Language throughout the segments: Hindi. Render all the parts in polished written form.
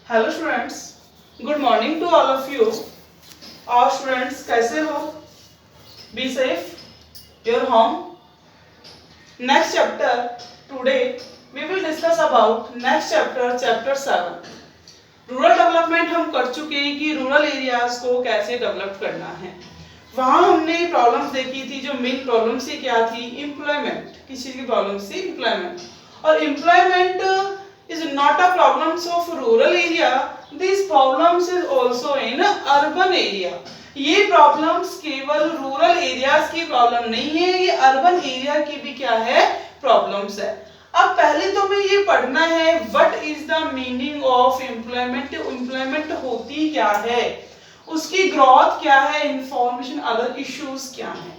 Hello students, good morning to all of you. और स्टूडेंट्स कैसे हो? Be safe your home. Next chapter today we will discuss about next chapter, chapter 7। Rural development हम कर चुके हैं कि रूरल एरियाज को कैसे डेवलप करना है। वहां हमने प्रॉब्लम्स देखी थी। जो मेन प्रॉब्लम से क्या थी? एम्प्लॉयमेंट। किस चीज की प्रॉब्लम से? एम्प्लॉयमेंट। और employment is not a problems of rural area, these problems is also in urban area। ये प्रॉब्लम्स केवल रूरल एरियाज की प्रॉब्लम नहीं है, ये अर्बन एरिया की भी क्या है? प्रॉब्लम्स है। अब पहले तो हमें ये पढ़ना है what is the meaning of employment. Employment होती क्या है, उसकी ग्रोथ क्या है, इंफॉर्मेशन, अदर इश्यूज क्या है।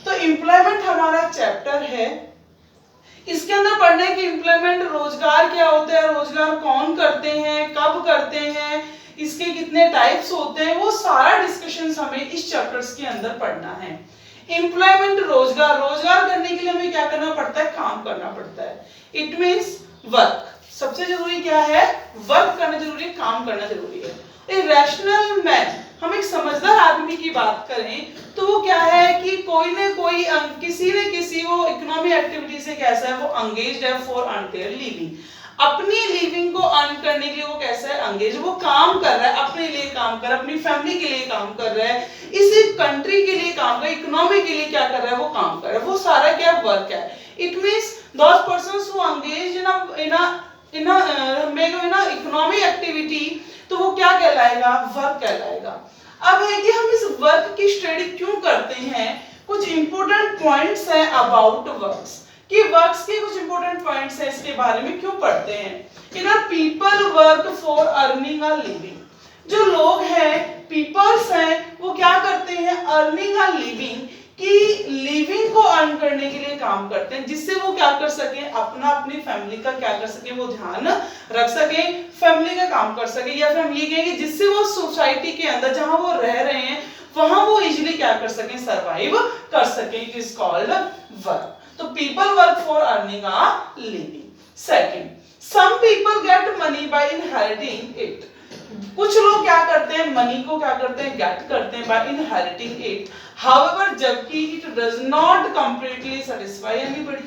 तो एम्प्लॉयमेंट हमारा चैप्टर है। इसके अंदर पढ़ने की एम्प्लॉयमेंट, रोजगार क्या होता है, रोजगार कौन करते हैं, कब करते हैं, इसके कितने टाइप्स होते हैं, वो सारा डिस्कशन हमें इस चैप्टर्स के अंदर पढ़ना है। एम्प्लॉयमेंट, रोजगार। रोजगार करने के लिए हमें क्या करना पड़ता है? काम करना पड़ता है। It means work. सबसे जरूरी क्या है? वर्क करना जरूरी है, काम करना जरूरी है। ए रैशनल मैन, हम एक समझदार आदमी की बात करें तो वो क्या है कि कोई न कोई किसी न किसी वो इकोनॉमिक एक्टिविटी से कैसा है, वो एंगेज्ड है फॉर अर्न देयर लिविंग। अपनी लिविंग को अर्न करने के लिए वो कैसा है? एंगेज। वो काम कर रहा है, अपने लिए काम कर रहा है, अपनी फैमिली के लिए काम कर रहा है, इसी कंट्री के लिए काम कर रहा है, इकोनॉमी के लिए क्या कर रहा है? वो काम कर रहा है। वो सारा क्या वर्क है। It means those persons who engage in a economic activity, तो वो क्या कहलाएगा? वर्क कहलाएगा। अब है कि हम इस वर्क की स्टडी क्यों करते हैं, कुछ इंपॉर्टेंट पॉइंट्स हैं अबाउट वर्क्स, कि वर्क्स के कुछ इंपॉर्टेंट पॉइंट्स हैं, इसके बारे में क्यों पढ़ते हैं। इधर people work for earning a living. जो लोग हैं, पीपल्स हैं, वो क्या करते हैं? अर्निंग अ लिविंग, कि लिविंग को अर्न करने के लिए काम करते हैं, जिससे वो क्या कर सके? अपनी फैमिली का क्या कर सके? वो ध्यान रख सके, फैमिली का काम कर सके, या फिर हम ये कहेंगे जिससे वो सोसाइटी के अंदर जहां वो रह रहे हैं वहां वो इजीली क्या कर सके? सरवाइव कर सके। It is called work. तो people work for earning a living. Second, some people get money by inheriting it. कुछ लोग क्या करते हैं? मनी को क्या करते हैं? गेट करते हैं बाय इनहेरिटिंग इट। हाउएवर, जबकि it does not completely satisfy anybody.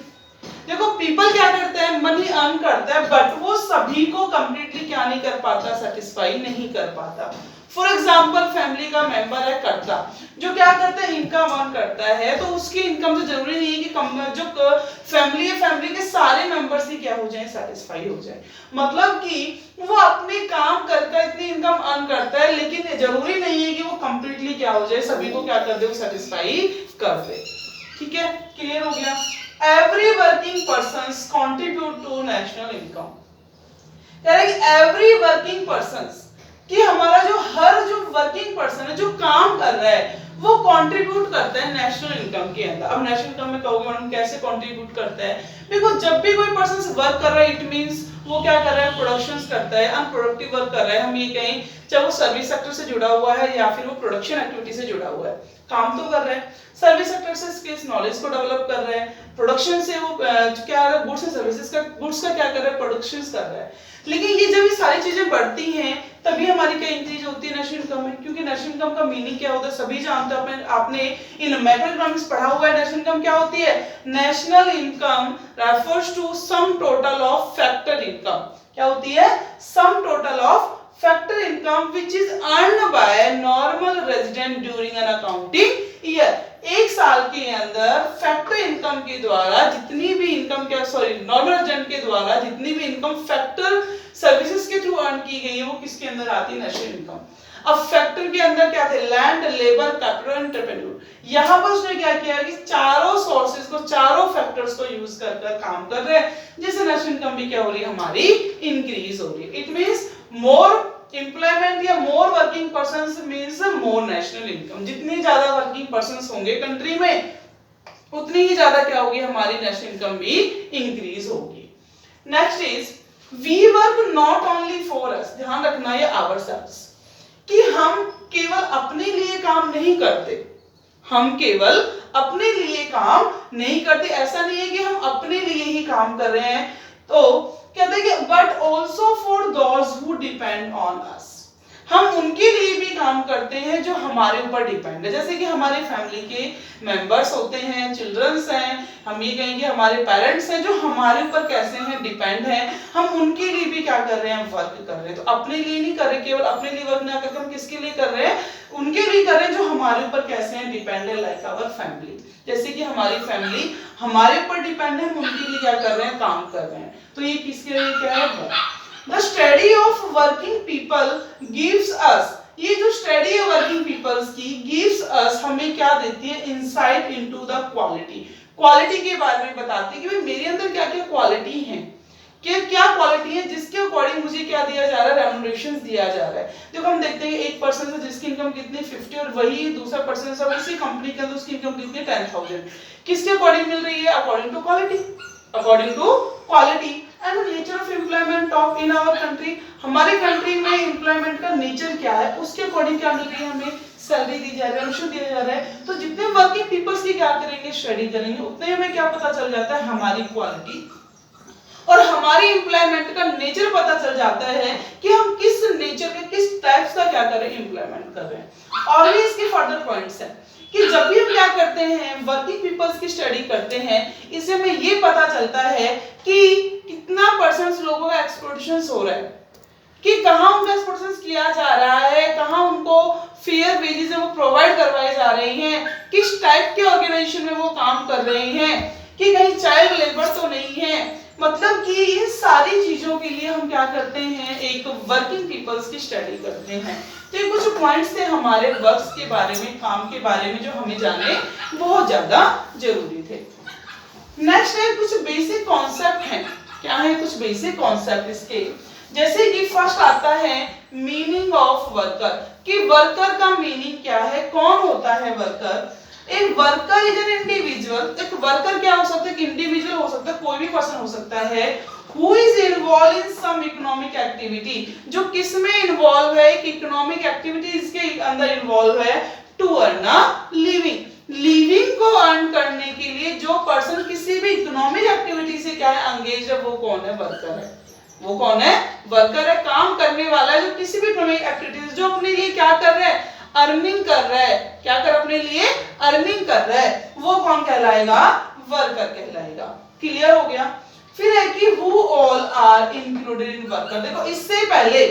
देखो, पीपल क्या करते हैं? मनी अर्न करता है, बट वो सभी को कंप्लीटली क्या नहीं कर पाता? सैटिस्फाई नहीं कर पाता। फॉर एग्जाम्पल, फैमिली का मेंबर है कर्ता, जो क्या करता है? इनकम अर्न करता है, तो उसकी इनकम से जरूरी नहीं है कि जो फैमिली है, फैमिली के सारे मेंबर्स ही क्या हो जाए? सेटिस्फाई हो जाए। मतलब कि वो अपने काम करके इतनी इनकम अर्न करता है, लेकिन जरूरी नहीं है कि वो कंप्लीटली क्या हो जाए? सभी को क्या कर दे? वो सेटिस्फाई कर दे। ठीक है, क्लियर हो गया। Every working persons contribute to national income. कह रहे कि एवरी वर्किंग पर्सन्स, कि हमारा जो वर्किंग पर्सन है, जो काम कर रहा है, वो कंट्रीब्यूट करता है नेशनल इनकम के अंदर। अब नेशनल इनकम में कहोगे मैडम कैसे कंट्रीब्यूट करता है? देखो, जब भी कोई पर्सन वर्क कर रहा है, इट मींस वो क्या कर रहा है? प्रोडक्शंस करता है, अनप्रोडक्टिव वर्क कर रहा है। हम ये कहें चाहे वो सर्विस सेक्टर से जुड़ा हुआ है या फिर वो प्रोडक्शन एक्टिविटी से जुड़ा हुआ है, काम तो कर रहा है। सर्विस सेक्टर से स्किल्स, नॉलेज को डेवलप कर रहे हैं। प्रोडक्शन से वो क्या है? गुड्स एंड सर्विसेज का, गुड्स का क्या कर रहा है? प्रोडक्शंस कर रहा है। लेकिन ये जब ये सारी चीजें बढ़ती हैं, तभी हमारी क्या इंक्रीज होती है? नेशनल इनकम में। क्योंकि नेशनल इनकम का मीनिंग क्या होता है? सभी जानते हैं, आपने इन मैक्रो इकोनॉमिक्स पढ़ा हुआ है। नेशनल इनकम क्या होती है? National income refers to sum total of factor income. क्या होती है? Sum total of factor income which is earned by normal resident during an accounting year. एक साल के अंदर फैक्टर इनकम के द्वारा जितनी भी इनकम नॉर्मल रेजिडेंट के द्वारा जितनी भी इनकम फैक्टर सर्विसेज के थ्रू अर्न की गई है, वो किसके अंदर आती है? National income. अब फैक्टर के अंदर क्या थे? Land, labour, capital, entrepreneur. यहां पर उसने क्या किया कि चारों सोर्सेज को, चारों फैक्टर्स को यूज कर काम कर रहे हैं, जिससे नेशनल इनकम भी क्या हो रही है? हमारी इंक्रीज हो रही है। इट मींस मोर एम्प्लॉयमेंट या मोर working persons means more national income. जितनी ज्यादा वर्किंग पर्सन्स होंगे कंट्री में, उतनी ही ज्यादा क्या होगी? हमारी नेशनल इनकम भी इंक्रीज होगी। Next is we work not only for us. ध्यान रखना ये आवरसेल्व्स, कि हम केवल अपने लिए काम नहीं करते। हम केवल अपने लिए काम नहीं करते। ऐसा नहीं है कि हम अपने लिए ही काम कर रहे हैं। तो कहते हैं कि but also for those who depend on us, हम उनके लिए भी काम करते हैं जो हमारे ऊपर डिपेंड है। जैसे कि हमारे फैमिली के मेंबर्स होते हैं, चिल्ड्रंस हैं, हम ये कहेंगे हमारे पेरेंट्स हैं जो हमारे ऊपर कैसे हैं, डिपेंड हैं, हम उनके लिए भी क्या कर रहे हैं, वर्क कर रहे हैं। तो अपने लिए नहीं कर रहे, केवल अपने लिए वर्क ना करके हम किसके लिए कर रहे हैं, उनके लिए कर रहे हैं जो हमारे ऊपर कैसे हैं, डिपेंड है, लाइक आवर फैमिली। जैसे कि हमारी फैमिली हमारे ऊपर डिपेंड है, हम उनके लिए क्या कर रहे हैं, काम कर रहे हैं। तो ये किसके लिए क्या है, work. The study of working people gives us, ये जो स्टडी है वर्किंग पीपल्स की, gives us हमें क्या देती है, insight into the quality, quality के बारे में बताती है कि भाई मेरे अंदर क्या क्या क्वालिटी है, क्या क्या क्वालिटी है जिसके अकॉर्डिंग मुझे क्या दिया जा रहा है, रेम्युनरेशन दिया जा रहा है। देखो हम देखते हैं एक पर्सन से जिसकी इनकम कितनी 50 और वही दूसरा पर्सन से उसी कंपनी के अंदर उसकी इनकम कितनी 10,000, किसके अकॉर्डिंग मिल रही है, according to quality, according to quality. And the nature of employment of in our country, हमारी कंट्री में एम्प्लॉयमेंट का नेचर क्या है, उसके अकॉर्डिंग क्या मिल रही है, हमें सैलरी दी जा रही है, रेवेन्यू दिया जा रहा है। तो जितने वर्किंग पीपल्स की क्या करेंगे, स्टडी करेंगे, उतने हमें क्या पता चल जाता है, हमारी क्वालिटी और हमारी एम्प्लॉयमेंट का नेचर पता चल जाता है कि हम किस नेचर के, किस टाइप्स का क्या कर रहे हैं, एम्प्लॉयमेंट कर रहे हैं। और भी इसके फर्दर पॉइंट्स हैं कि जब भी हम क्या करते हैं, वर्किंग पीपल्स की स्टडी करते हैं, इससे हमें ये पता चलता है कि कितना परसेंट लोगों का एक्सप्लॉइटेशन हो रहा है, कि कहाँ उनका एक्सप्लॉइटेशन किया जा रहा है, कहाँ उनको फेयर वेजेस वो प्रोवाइड करवाए जा रहे हैं, किस टाइप के ऑर्गेनाइजेशन में वो काम कर रहे हैं, कि कहीं चाइल्ड लेबर तो नहीं है। मतलब कि इन सारी चीजों के लिए हम क्या करते हैं, एक वर्किंग पीपल्स की स्टडी करते हैं। तो ये कुछ पॉइंट्स थे हमारे वर्क्स के बारे में, काम के बारे में, जो हमें जाने बहुत ज्यादा जरूरी थे। नेक्स्ट है कुछ बेसिक कॉन्सेप्ट हैं। क्या है कुछ बेसिक कॉन्सेप्ट इसके, जैसे कि फर्स्ट आता है मीनिंग ऑफ वर्कर, कि वर्कर का मीनिंग क्या है, कौन होता है वर्कर। एक वर्कर इज एन इंडिविजुअल, एक वर्कर क्या हो सकता है, इंडिविजुअल हो सकता है, कोई भी पर्सन हो सकता है, who is involved in some economic activity, जो किस में इन्वॉल्व है, एक इकोनॉमिक एक्टिविटीज के अंदर इन्वॉल्व है, to earn a living, living को अर्न करने के लिए जो पर्सन किसी भी इकोनॉमिक एक्टिविटी से क्या है, एंगेज है, वो कौन है, वर्कर है। वो कौन है, वर्कर है, काम करने वाला है जो किसी भी इकोनॉमिक एक्टिविटीज, जो अपने लिए क्या कर रहा है, अर्निंग कर रहा है, क्या कर अपने लिए अर्निंग कर रहा है, वो कौन कहलाएगा, वर्कर कहलाएगा। क्लियर हो गया। फिर है कि who all are included in worker। देखो इससे पहले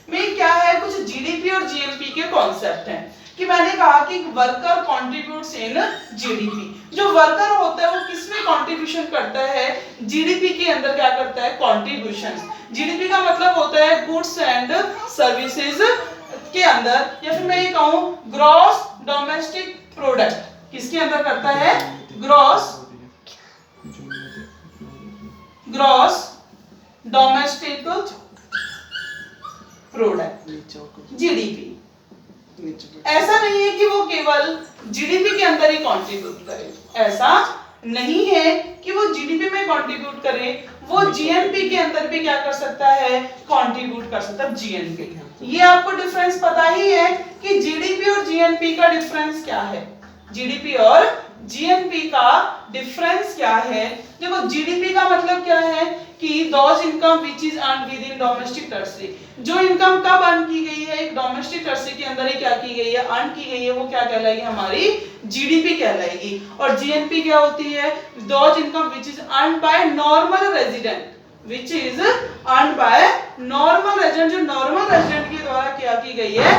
में क्या है, कुछ जीडीपी और जीएमपी के कॉन्सेप्ट हैं, कि मैंने कहा कि वर्कर कंट्रीब्यूट्स इन जीडीपी, जो वर्कर होता है वो किसमें कंट्रीब्यूशन करता है, जीडीपी के अंदर क्या करता है, कंट्रीब्यूशंस। जीडीपी का मतलब होता है गुड्स एंड सर्विसेज के अंदर, या फिर मैं ये कहूं ग्रॉस डोमेस्टिक प्रोडक्ट, किसके अंदर करता है, ग्रॉस डोमेस्टिक प्रोडक्ट, जीडीपी। ऐसा नहीं है कि वो केवल जीडीपी के अंदर ही कंट्रीब्यूट करे, ऐसा नहीं है कि वो जीडीपी में कंट्रीब्यूट करे, वो जीएनपी के अंदर भी क्या कर सकता है, कंट्रीब्यूट कर सकता है, जीएनपी। ये आपको डिफरेंस पता ही है कि जीडीपी और जीएनपी का डिफरेंस क्या है, जीडीपी और जीएनपी का डिफरेंस क्या है। देखो जीडीपी का मतलब क्या है कि those income which is earned with in domestic tertiary, जो इनकम कब अर्न की गई है, एक डोमेस्टिक टर्सरी के अंदर ही क्या की गई है, अर्न की गई है, वो क्या कहलाएगी, हमारी जीडीपी कहलाएगी। और जीएनपी क्या होती है, those income which is earned by normal resident, which is earned by normal resident, जो नॉर्मल रेजिडेंट के द्वारा क्या की गई है,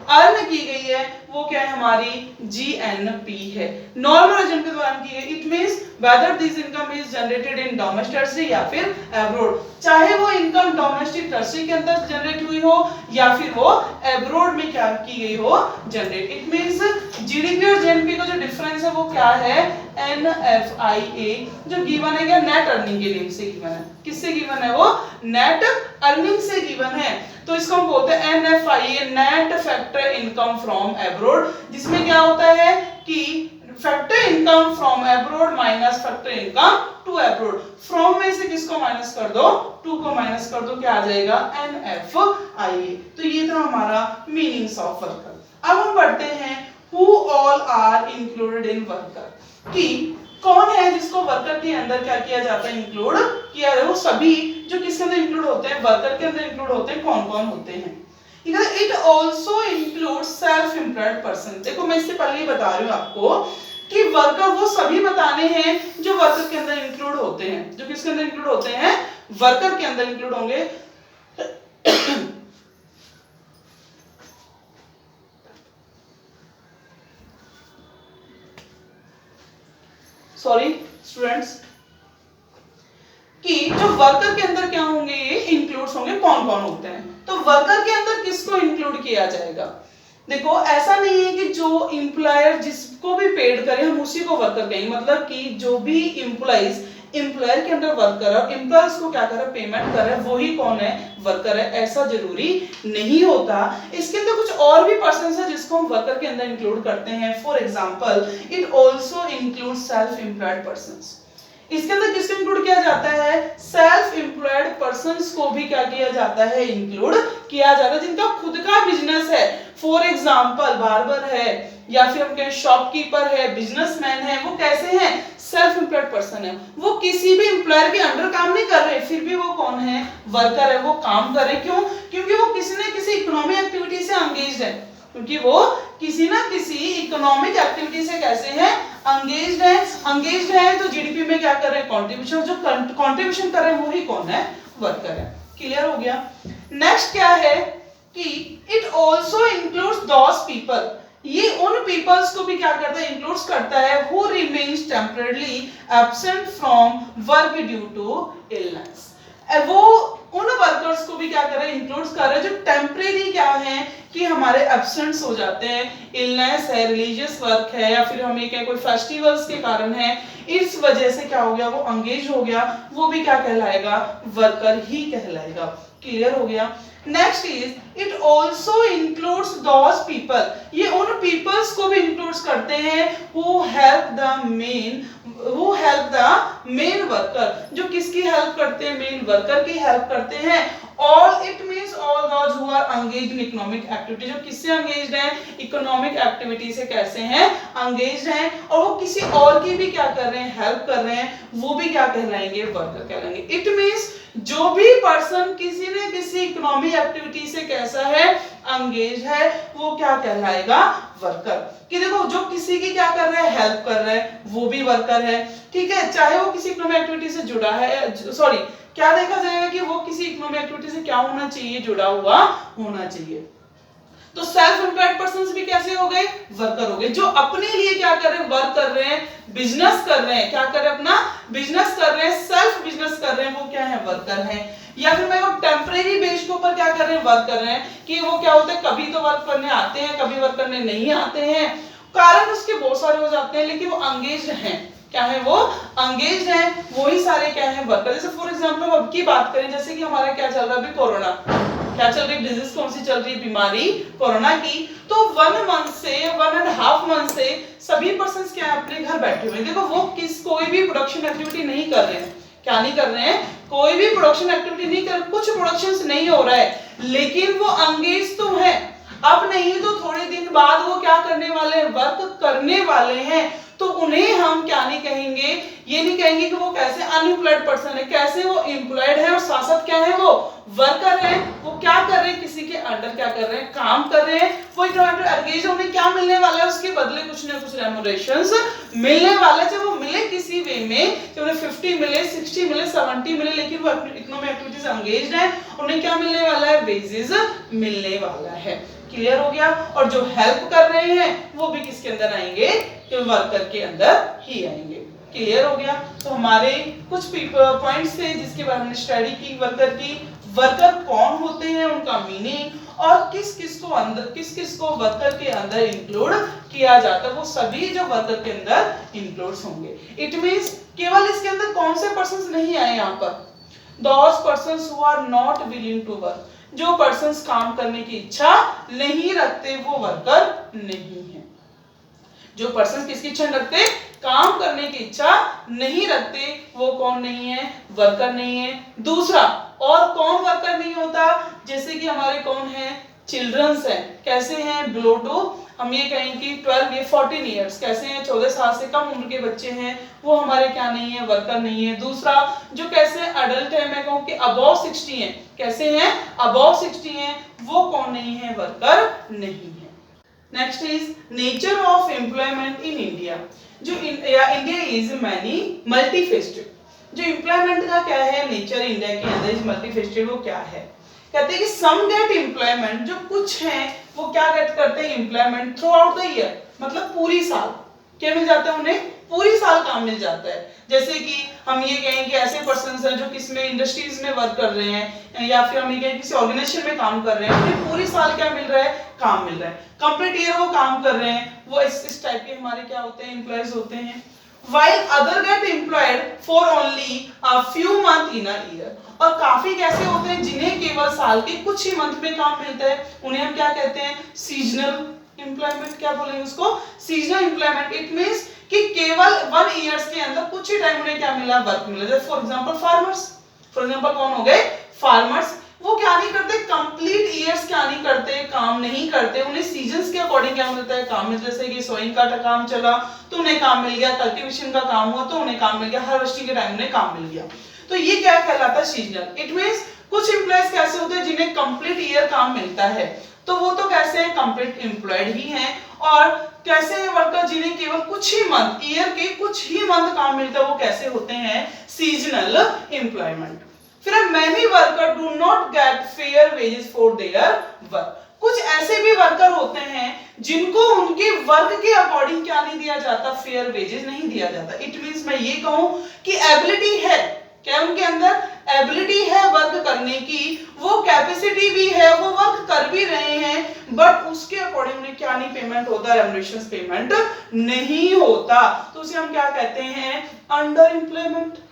अर्न की गई है, वो क्या है, हमारी जीएनपी है, नॉर्मल रेजिडेंट के द्वारा की गई। It means whether this income is generated in domestic tertiary या फिर abroad, चाहे वो इनकम डोमेस्टिक टर्सरी के अंदर जनरेट हुई हो या फिर वो अब्रोड में क्या की गई हो, जनरेट। इट मींस जीडीपी और जीएनपी का जो डिफरेंस है वो क्या है, एनएफआईए, जो गिवन है क्या, नेट अर्निंग के लिंक से गिवन है, किससे गिवन है, वो नेट अर्निंग से गिवन है। तो इसको हम बोलते हैं NFIA, net factor income from abroad, जिसमें क्या होता है कि factor income from abroad minus factor income to abroad, from में से किसको माइनस कर दो, टू को माइनस कर दो, क्या आ जाएगा, एनएफआईए। तो ये था हमारा मीनिंग्स ऑफ वर्कर। अब हम पढ़ते हैं who all are included in worker, कि कौन है जिसको वर्कर के अंदर क्या किया जाता है, इंक्लूड किया जाता है, वो सभी जो किसके अंदर इंक्लूड होते हैं, वर्कर के अंदर इंक्लूड होते हैं। कौन कौन होते हैं? It also include self employed person. देखो मैं इससे पहले ही बता रही हूँ आपको कि वर्कर वो सभी बताने हैं जो वर्कर के अंदर इंक्लूड होते हैं। जो किसके अंदर इंक्लूड होते हैं? वर्कर के अंदर इंक्लूड होंगे। सॉरी स्टूडेंट्स, कि जो वर्कर के अंदर क्या होंगे, ये इंक्लूड्स होंगे। कौन कौन होते हैं? तो वर्कर के अंदर किसको इंक्लूड किया जाएगा? देखो ऐसा नहीं है कि जो एम्प्लॉयर जिसको भी पेड करे हम उसी को वर्कर कहेंगे। मतलब कि जो भी एम्प्लॉइज एम्प्लॉयर के अंडर वर्क कर रहा है, एम्प्लॉयर उसको क्या कर रहा है, पेमेंट कर रहा है, वही कौन है, वर्कर है। ऐसा जरूरी नहीं होता। इसके अंदर कुछ और भी पर्सन है जिसको हम वर्कर के अंदर इंक्लूड करते हैं। For example it also include self employed persons. इसके अंदर किसको इंक्लूड किया जाता है? सेल्फ एम्प्लॉयड पर्संस को भी क्या किया जाता है, इंक्लूड किया जाता है, जिनका खुद का बिजनेस है। फॉर एग्जांपल बार्बर है, या फिर हम कहें शॉपकीपर है, बिजनेसमैन है, वो कैसे हैं, सेल्फ एम्प्लॉयड पर्सन है। वो किसी भी एम्प्लॉयर के अंडर काम नहीं कर रहे, फिर भी वो कौन है, वर्कर है, वो काम कर रहे। क्यों? क्योंकि वो किसी न किसी इकोनॉमिक एक्टिविटी से एंगेज्ड है। क्योंकि वो किसी ना किसी इकोनॉमिक एक्टिविटी से कैसे हैं, एंगेज्ड है। एंगेज्ड है तो जीडीपी में क्या कर रहे हैं, कंट्रीब्यूशन। जो कंट्रीब्यूशन कर रहे हैं वही कौन है, वर्कर है। क्लियर हो गया? नेक्स्ट क्या है कि it also includes those people. ये उन पीपल्स को भी क्या करता है, इंक्लूड्स करता है, who remains temporary absent from work due to illness. वो उन वर्कर्स को भी क्या कर रहे हैं, इंक्लूड्स कर रहे हैं जो टेम्परेरी क्या है कि हमारे एब्सेंट्स हो जाते हैं, इलनेस है, रिलीजियस वर्क है, या फिर हम ये कहें कोई फेस्टिवल्स के कारण है, इस वजह से क्या हो गया, वो एंगेज हो गया, वो भी क्या कहलाएगा, वर्कर ही कहलाएगा। क्लियर हो गया? Next is it also includes those people. ये उन पीपल्स को भी इंक्लूड्स करते हैं who help the main worker. जो किसकी हेल्प करते हैं, मेन वर्कर की हेल्प करते हैं। All it means all those who are engaged in economic activity. जो किससे एंगेज्ड हैं, इकोनॉमिक एक्टिविटी से कैसे हैं, एंगेज्ड हैं, और वो किसी और की भी क्या कर रहे हैं, हेल्प कर रहे हैं, वो भी क्या कहलाएंगे, वर्कर कहलाएंगे। इट मींस जो भी पर्सन किसी न किसी इकोनॉमिक एक्टिविटी से कैसा है, एंगेज है, वो क्या कहलाएगा, वर्कर। कि देखो जो किसी की क्या कर रहा है, हेल्प कर रहा है, वो भी वर्कर है। ठीक है, चाहे वो किसी इकोनॉमिक एक्टिविटी से जुड़ा है, सॉरी क्या देखा जाएगा कि वो किसी इकोनॉमिक एक्टिविटी से क्या होना चाहिए, जुड़ा हुआ होना चाहिए। तो सेल्फ एम्प्लॉयड पर्संस भी कैसे हो गए, वर्कर हो गए। जो अपने लिए क्या कर रहे हैं, वर्क कर रहे हैं, बिजनेस कर रहे हैं, क्या कर रहे हैं, अपना बिजनेस कर रहे हैं, सेल्फ बिजनेस कर रहे हैं, वो क्या है, वर्कर है। या फिर मैं वो टेम्परेरी बेस के ऊपर क्या कर रहे हैं, वर्क कर रहे हैं, कि वो क्या होता है, कभी तो वर्क करने आते हैं, कभी वर्क करने नहीं आते हैं, कारण उसके बहुत सारे हो जाते हैं, लेकिन वो एंगेज्ड हैं। क्या है, वो एंगेज्ड हैं, वही सारे क्या है, वर्कर। जैसे फॉर एग्जांपल अब की बात करें, जैसे कि हमारा क्या चल रहा है अभी, कोरोना क्या चल रही है, डिजीज कौन सी चल रही है, बीमारी कोरोना की। तो 1 मंथ से 1.5 मंथ से सभी पर्संस क्या है, अपने घर बैठे हुए हैं। देखो वो कोई भी प्रोडक्शन एक्टिविटी नहीं कर रहे हैं, क्या नहीं कर रहे हैं, कोई भी प्रोडक्शन एक्टिविटी नहीं कर रहे, कुछ प्रोडक्शन नहीं हो रहा है, लेकिन वो एंगेज तो है। अब नहीं तो थोड़े दिन बाद वो क्या करने वाले हैं, वर्क करने वाले हैं। तो उन्हें हम क्या नहीं कहेंगे, ये नहीं कहेंगे कि वो कैसे अनएम्प्लॉयड पर्सन है, कैसे वो एम्प्लॉयड है और साथ साथ क्या है, वो वर्कर है। वो क्या कर रहे हैं, किसी के अंडर क्या कर रहे हैं, काम कर रहे हैं। वो एंगेज होने क्या मिलने वाला है, उसके बदले कुछ ना कुछ रेम्यूनरेशंस मिलने वाला है। चाहे वो मिले किसी वे में, चाहे उन्हें 50 मिले, 60 मिले, 70 मिले, लेकिन वो इकोनॉमिक एक्टिविटीज एंगेज्ड है, उन्हें क्या मिलने वाला है, वेजेस मिलने वाला है। क्लियर हो गया? और जो हेल्प कर रहे हैं वो भी किसके अंदर आएंगे, वर्कर के अंदर ही आएंगे। क्लियर हो गया? तो हमारे कुछ पॉइंट्स थे जिसके बारे में स्टडी की, वर्कर की। वर्कर कौन होते हैं, उनका मीनिंग, और किस किस को वर्कर के अंदर इंक्लूड किया जाता है, वो सभी जो वर्कर के अंदर इंक्लूड होंगे। इट मींस केवल इसके अंदर कौन से पर्संस नहीं आए यहाँ पर, those persons who are not willing to work. जो पर्संस काम करने की इच्छा नहीं रखते वो वर्कर नहीं है। जो पर्सन किसकी इच्छा रखते, काम करने की इच्छा नहीं रखते, वो कौन नहीं है, वर्कर नहीं है। दूसरा, और कौन वर्कर नहीं होता, जैसे कि हमारे कौन है, चिल्ड्रंस हैं कैसे हैं बिलो टू, हम ये कहें कि 12 ये 14 ईयर्स कैसे हैं, 14 साल से कम उम्र के बच्चे हैं, वो हमारे क्या नहीं है, वर्कर नहीं है। दूसरा जो कैसे अडल्ट है, मैं कहूँ कि अबव 60 है, कैसे हैं, अबव 60 हैं, वो कौन नहीं है, वर्कर नहीं है। Next is nature of employment in India. जो इंडिया इज मैनी मल्टीफेस्टेड, जो एम्प्लॉयमेंट का क्या है नेचर इंडिया के अंदर इज मल्टीफेस्टेड, वो क्या है, कहते हैं कि सम गेट एम्प्लॉयमेंट, जो कुछ हैं वो क्या गेट करते हैं employment through out the year, मतलब पूरी साल क्या मिल जाता है उन्हें, पूरी साल काम मिल जाता है। जैसे कि हम ये कहें कि ऐसे पर्सन्स हैं जो किसमें इंडस्ट्रीज में वर्क कर रहे हैं, या फिर हम ये कहें किसी ऑर्गेनाइजेशन में काम कर रहे हैं, उन्हें पूरी साल क्या मिल रहा है, काम मिल रहा है, कंप्लीट ईयर वो काम कर रहे हैं, वो इस टाइप के हमारे क्या होते हैं, एम्प्लॉयज होते हैं। While other get employed for only a few months in a year, और काफी कैसे होते हैं जिन्हें केवल साल के कुछ ही मंथ में काम मिलता है, उन्हें हम क्या कहते हैं, सीजनल एम्प्लॉयमेंट। क्या बोलेंगे उसको, सीजनल एम्प्लॉयमेंट। इट मींस कि केवल 1 ईयर्स के अंदर कुछ ही टाइम उन्हें क्या मिला, वर्क मिला। जैसे for example farmers, for example कौन हो गए, फार्मर्स, वो क्या नहीं करते, कंप्लीट ईयर्स क्या नहीं करते, काम नहीं करते, उन्हें सीजन्स के अकॉर्डिंग क्या मिलता है, काम मिलता है। जैसे कि सोइंग का काम चला तो उन्हें काम मिल गया, कल्टीवेशन का काम हुआ तो उन्हें काम मिल गया, हार्वेस्टिंग के टाइम उन्हें काम मिल गया। तो ये क्या कहलाता है, सीजनल। इट मींस कुछ एम्प्लॉयज कैसे होते हैं जिन्हें कंप्लीट ईयर काम मिलता है, तो वो तो कैसे हैं, कंप्लीट एम्प्लॉयड ही हैं। और कैसे हैं वर्कर जिन्हें केवल कुछ ही मंथ, ईयर के कुछ ही मंथ काम मिलता है, वो कैसे होते हैं, सीजनल एम्प्लॉयमेंट। फिर many worker do not get fair wages for their work, कुछ ऐसे भी वर्कर होते हैं जिनको उनके वर्क के अकॉर्डिंग क्या नहीं दिया जाता, फेयर वेजेस नहीं दिया जाता। इट मींस मैं ये कहूं कि एबिलिटी है, क्या उनके अंदर एबिलिटी है वर्क करने की, वो कैपेसिटी भी है, वो वर्क कर भी रहे हैं, बट उसके अकॉर्डिंग उन्हें क्या नहीं पेमेंट होता, रेम्युनरेशन पेमेंट नहीं होता, तो उसे हम क्या कहते हैं, अंडर एम्प्लॉयमेंट।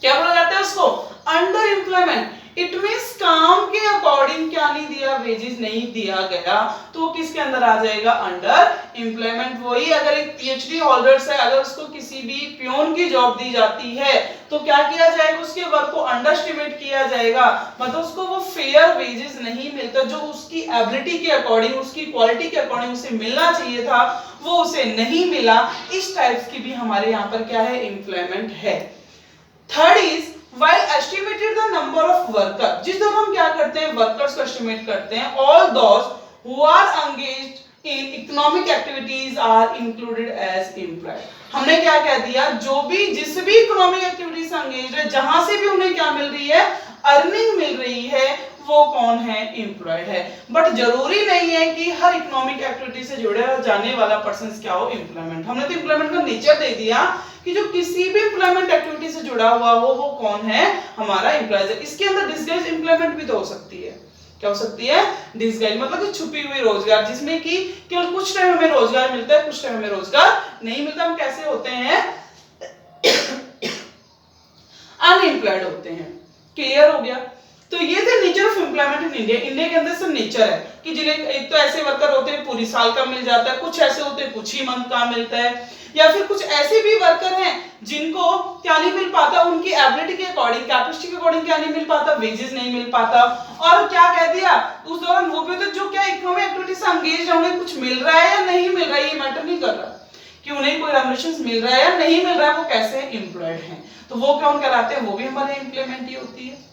क्या बोला जाता है उसको, अंडर एम्प्लॉयमेंट। इट मींस काम के अकॉर्डिंग क्या नहीं दिया, वेजेस नहीं दिया गया, तो वो किसके अंदर आ जाएगा, अंडर एम्प्लॉयमेंट। वही अगर एक पीएचडी होल्डर्स है, अगर उसको किसी भी पियोन की जॉब दी जाती है तो क्या किया जाएगा, उसके वर्क को अंडर एस्टिमेट किया जाएगा, मतलब उसको वो फेयर वेजेस नहीं मिलता, जो उसकी एबिलिटी के अकॉर्डिंग, उसकी क्वालिटी के अकॉर्डिंग उसे मिलना चाहिए था, वो उसे नहीं मिला। इस टाइप की भी हमारे यहाँ पर क्या है, एम्प्लॉयमेंट है। Third is while estimated the number of worker, जिस दफा हम क्या करते हैं, वर्कर्स को एस्टिमेट करते हैं, all those who are engaged in economic activities are included as employed। हमने क्या कह दिया, जो भी जिस भी इकोनॉमिक एक्टिविटीज से एंगेज है, जहां से भी उन्हें क्या मिल रही है, अर्निंग मिल रही है, वो कौन है, एम्प्लॉयड है। बट जरूरी नहीं है कि हर इकोनॉमिक एक्टिविटी से जुड़े जाने वाला पर्सन क्या हो, एम्प्लॉयमेंट। हमने तो एम्प्लॉयमेंट का नेचर दे दिया कि जो किसी भी एम्प्लॉयमेंट एक्टिविटी से जुड़ा हुआ हो, वो कौन है, हमारा एम्प्लॉयज है। इसके अंदर डिस्गाइज एम्प्लॉयमेंट भी तो हो सकती है। क्या हो सकती है, डिस्गाइज, मतलब कि छुपी हुई रोजगार, जिसमें कि केवल कुछ टाइम हमें रोजगार मिलता है, कुछ टाइम हमें रोजगार नहीं मिलता। हम कैसे होते हैं, अनएम्प्लॉयड होते हैं। क्लियर हो गया। तो ये थे nature of employment in India. India के अंदर सब नेचर है कि जिन्हें एक तो ऐसे वर्कर होते हैं पूरी साल का मिल जाता है, कुछ ऐसे होते हैं कुछ ही मंथ का मिलता है, या फिर कुछ ऐसे भी वर्कर हैं जिनको क्या नहीं मिल पाता, उनकी एबिलिटी के अकॉर्डिंग, कैपेसिटी के अकॉर्डिंग क्या नहीं मिल पाता, वेजेस नहीं मिल पाता। और क्या कह दिया उस दौरान, वो भी तो जो क्या इकोनॉमिक एक्टिविटी से एंगेज है, उन्हें कुछ मिल रहा है या नहीं मिल रहा है, ये मैटर नहीं कर रहा कि उन्हें कोई रेम्युनरेशन मिल रहा है या नहीं मिल रहा है, वो कैसे एम्प्लॉयड हैं, तो वो कौन कहलाते हैं, वो भी हमारे एम्प्लॉयमेंट ही होती है।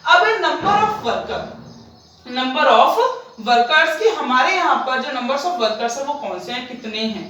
अब है number of worker, number of workers की हमारे यहाँ पर जो नंबर्स ऑफ वर्कर्स है वो कौन से हैं, कितने हैं।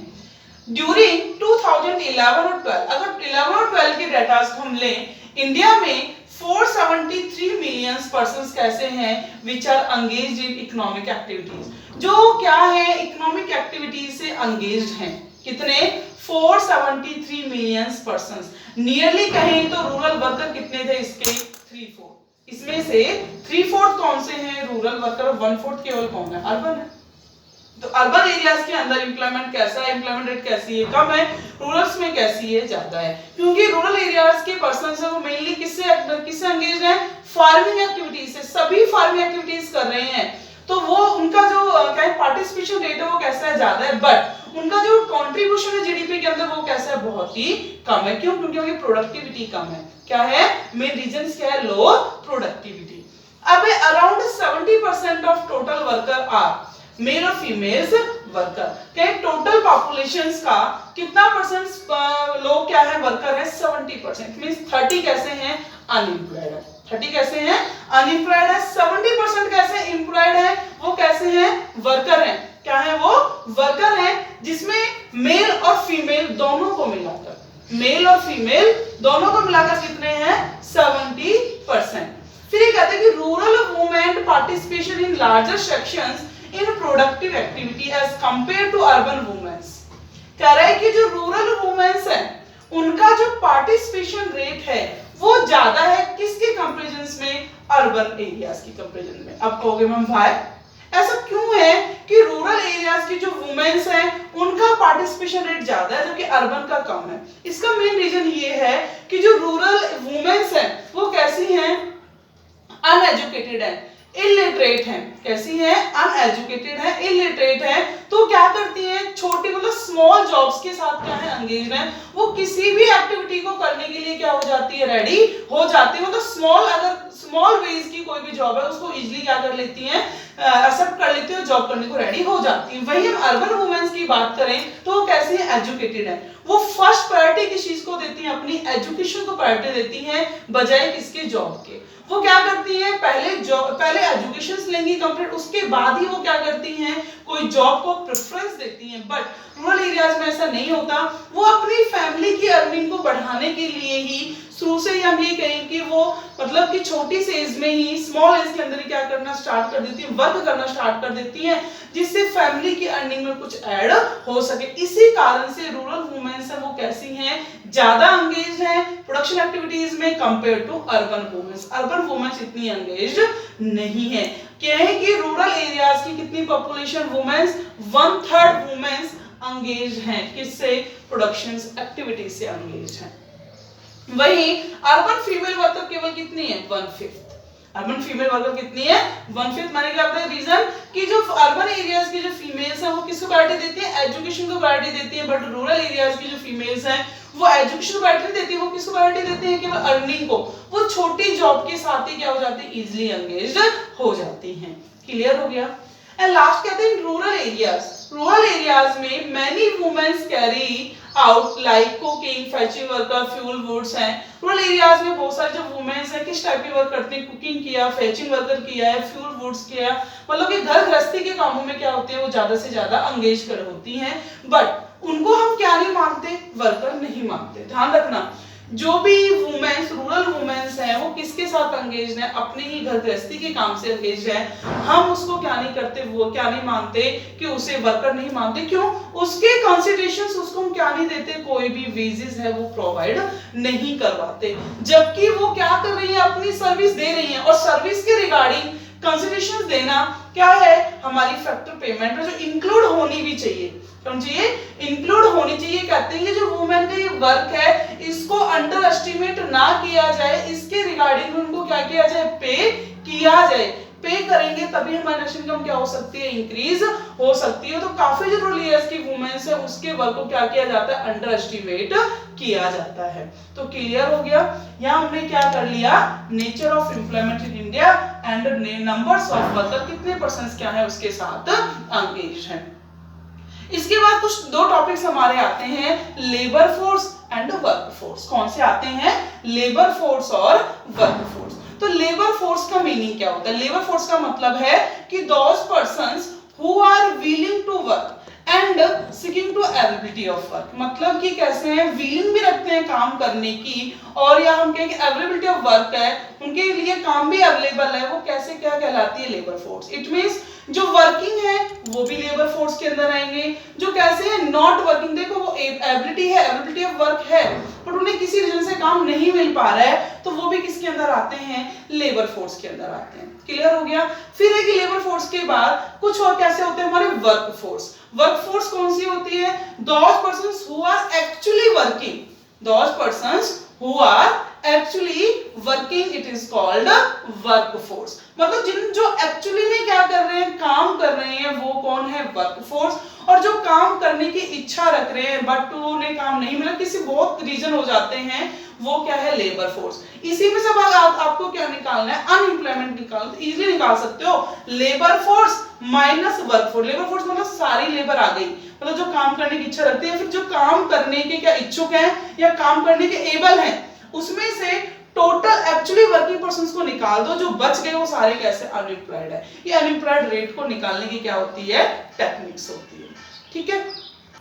ड्यूरिंग 2011 और 12, अगर 11 और 12 के डाटा को हम लें, इंडिया में 473 मिलियन पर्सन्स कैसे हैं which are engaged in economic activities, जो क्या है इकोनॉमिक एक्टिविटीज से एंगेज्ड हैं। कितने, 473 मिलियन पर्सन्स। नियरली कहें तो रूरल वर्कर कितने थे इसके, 3/4। इसमें से 3/4 कौन से हैं रूरल वर्कर, 1/4 केवल कौन है, अर्बन है। तो अर्बन एरियाज के अंदर एम्प्लॉयमेंट कैसा है, एम्प्लॉयमेंट रेट कैसी है, कम है, रूरल्स में कैसी है, ज्यादा है। क्योंकि रूरल एरियाज के पर्सन्स है वो मेनली किससे एंगेज है, फार्मिंग एक्टिविटीज से, सभी फार्मिंग एक्टिविटीज कर रहे हैं, तो वो उनका जो क्या है पार्टिसिपेशन रेट है वो कैसा है, ज्यादा है, बट उनका जो कंट्रीब्यूशन है जीडीपी के अंदर वो कैसा है, बहुत ही कम है। क्यों, क्योंकि उनकी प्रोडक्टिविटी कम है। क्या है मेन रीजन, क्या है, लो प्रोडक्टिविटी। अब around 70% of total worker are male और फीमेल्स वर्कर। कहीं टोटल पॉपुलेशन का कितना परसेंट लोग क्या है वर्कर है 70%, मींस 30 कैसे हैं अनएम्प्लॉयड है, 30 कैसे हैं अनएम्प्लॉयड है, 70% कैसे एम्प्लॉयड है, वो कैसे हैं वर्कर हैं, क्या है वो वर्कर हैं, जिसमें मेल और फीमेल दोनों को मिलाकर, मेल और फीमेल दोनों को मिलाकर कितने हैं 70%। फिर ये कहते हैं कि rural women participation in larger sections in productive activity as compare to urban womens. कह रहा है कि जो रूरल वुमेन्स हैं उनका जो पार्टिसिपेशन रेट है वो ज्यादा है किसके कंपैरिजन में, अर्बन एरियाज की कंपैरिजन में। अब कहोगे मैम व्हाई, ऐसा क्यों है कि रूरल एरियाज की जो वुमेन्स हैं उनका पार्टिसिपेशन रेट ज्यादा है जबकि अर्बन का कम है। इसका मेन रीजन ये है कि जो रूरल वुमेन्स हैं वो कैसी हैं अनएजुकेटेड है, इलिटरेट है, कैसी है अनएजुकेटेड है, इलिटरेट है, तो क्या करती है छोटी मतलब स्मॉल जॉब्स के साथ क्या है अंगेज है, वो किसी भी एक्टिविटी को करने के लिए क्या हो जाती है रेडी हो जाती है, मतलब स्मॉल अगर स्मॉल वेज की कोई भी जॉब है उसको इजीली क्या कर लेती हैं एक्सेप्ट कर लेती है, जॉब करने को रेडी हो जाती है। वही हम अर्बन वुमेन्स की बात करें तो वो कैसी है एजुकेटेड है, वो फर्स्ट प्रायोरिटी किस चीज को देती हैं अपनी एजुकेशन को प्रायोरिटी देती हैं बजाय किसके जॉब के। वो क्या करती हैं पहले एजुकेशन लेंगी कंप्लीट, उसके बाद ही वो क्या करती हैं कोई जॉब को प्रेफरेंस देती हैं। बट रूरल एरियाज में ऐसा नहीं होता, वो अपनी फैमिली की अर्निंग को बढ़ाने के लिए ही शुरू से ही हम ये कहें कि वो मतलब कि छोटी से एज में ही स्मॉल एज के अंदर ही क्या करना स्टार्ट कर देती है, वर्क करना स्टार्ट कर देती है जिससे फैमिली की अर्निंग में कुछ ऐड हो सके। इसी कारण से रूरल वुमेन्स है वो कैसी हैं ज्यादा एंगेज हैं प्रोडक्शन एक्टिविटीज में compare to urban womens. Urban womens इतनी एंगेज नहीं है। क्या है कि रूरल एरियाज की कितनी पॉपुलेशन वुमेन्स 1/3 वुमेन्स एंगेज हैं किससे प्रोडक्शन एक्टिविटीज से एंगेज हैं। वहीं अर्बन फीमेल वर्कर केवल कितनी है 1/5। अर्बन फीमेल वर्कर कितनी है 1/5। माने क्या आपका रीजन कि जो अर्बन एरियाज की जो फीमेल्स हैं वो किसको प्रायोरिटी देती है एजुकेशन को प्रायोरिटी देती है, बट रूरल एरियाज की जो फीमेल्स हैं वो एजुकेशन को प्रायोरिटी देती है, वो किसको प्रायोरिटी देते हैं केवल अर्निंग को, वो छोटी जॉब के साथ ही क्या हो जाती है इजीली एंगेज्ड हो जाती हैं। क्लियर हो गया। एंड लास्ट कहते हैं रूरल एरियाज में many womens carry out like cooking, fetching worker, fuel woods हैं। रूरल एरियाज में बहुत सारे जो वुमेन्स हैं किस टाइप की वर्क करती हैं, कुकिंग किया, फैचिंग वर्कर किया है, फ्यूल वुड्स किया, मतलब कि घर गृहस्थी के कामों में क्या होते हैं वो ज्यादा से ज्यादा एंगेज कर होती हैं। बट उनको हम क्या नहीं मानते वर्कर नहीं मानते। ध्यान रखना जो भी वुमेन्स रूरल वुमेन्स हैं वो किसके साथ एंगेज हैं अपने ही घर गृहस्थी के काम से एंगेज हैं, हम उसको क्या नहीं करते वो क्या नहीं मानते कि उसे वर्कर नहीं मानते। क्यों? उसके कंसिडरेशंस उसको हम क्या नहीं देते, कोई भी वेजेस है वो प्रोवाइड नहीं करवाते, जबकि वो क्या कर रही है अपनी सर्विस दे रही है। और सर्विस के रिगार्डिंग कंसिडरेशंस देना क्या है हमारी फैक्टर पेमेंट में जो इंक्लूड होनी भी चाहिए, समझिए इंक्लूड होनी चाहिए। कहते हैं कि जो वुमेन का ये वर्क है इसको अंडर एस्टिमेट ना किया जाए, इसके रिगार्डिंग उनको क्या किया जाए पे किया जाए। पे करेंगे तभी हमारी नेशनल इनकम क्या हो सकती है इंक्रीज हो सकती है। तो काफी जो रूरल एरियाज की वुमेन्स है उसके वर्क को क्या किया जाता है अंडर एस्टिमेट किया जाता है। तो क्लियर हो गया। यहाँ हमने क्या कर लिया nature of employment in India and numbers of worker कितने परसेंट क्या है उसके साथ एंगेज है। इसके बाद कुछ दो टॉपिक्स हमारे आते हैं labour force and work force. कौन से आते हैं लेबर फोर्स और वर्क फोर्स। तो लेबर फोर्स का मीनिंग क्या होता है? लेबर फोर्स का मतलब है कि those persons who are willing to work and seeking to ability of work. मतलब कि कैसे हैं विलिंग भी रखते हैं काम करने की और या हम कहें एबिलिटी ऑफ वर्क है उनके लिए काम भी अवेलेबल है, वो कैसे क्या कहलाती है लेबर फोर्स। इट मींस जो वर्किंग है वो भी लेबर फोर्स के अंदर आएंगे, जो कैसे है नॉट वर्किंग, देखो वो एबिलिटी है एबिलिटी ऑफ वर्क है पर उन्हें किसी रीजन से काम नहीं मिल पा रहा है तो वो भी किसके अंदर आते हैं लेबर फोर्स के अंदर आते हैं। क्लियर हो गया। फिर है कि लेबर फोर्स के बाद कुछ और कैसे होते हैं हमारे वर्क फोर्स। वर्क फोर्स कौन सी होती है? Those persons who are actually working, those persons who are actually working it is called work force. मतलब जिन जो एक्चुअली में क्या कर रहे हैं काम कर रहे हैं वो कौन है वर्क फोर्स। और जो काम करने की इच्छा रख रहे हैं बट उन्हें काम नहीं मिला, किसी बहुत रीजन हो जाते हैं, वो क्या है लेबर फोर्स। इसी में से आपको क्या निकालना है, अनएम्प्लॉयमेंट निकालना, तो इजीली निकाल सकते हो, labour force minus work force. Labour force मतलब सारी लेबर आ गई, मतलब जो काम करने की इच्छा रखते हैं, फिर जो काम करने के क्या इच्छुक हैं या काम करने के एबल हैं, उसमें से टोटल एक्चुअली वर्किंग पर्संस को निकाल दो, जो बच गए वो सारे कैसे अनएम्प्लॉयड है। ये अनएम्प्लॉयड रेट को निकालने की क्या होती है, टेक्निक्स होती है। ठीक है।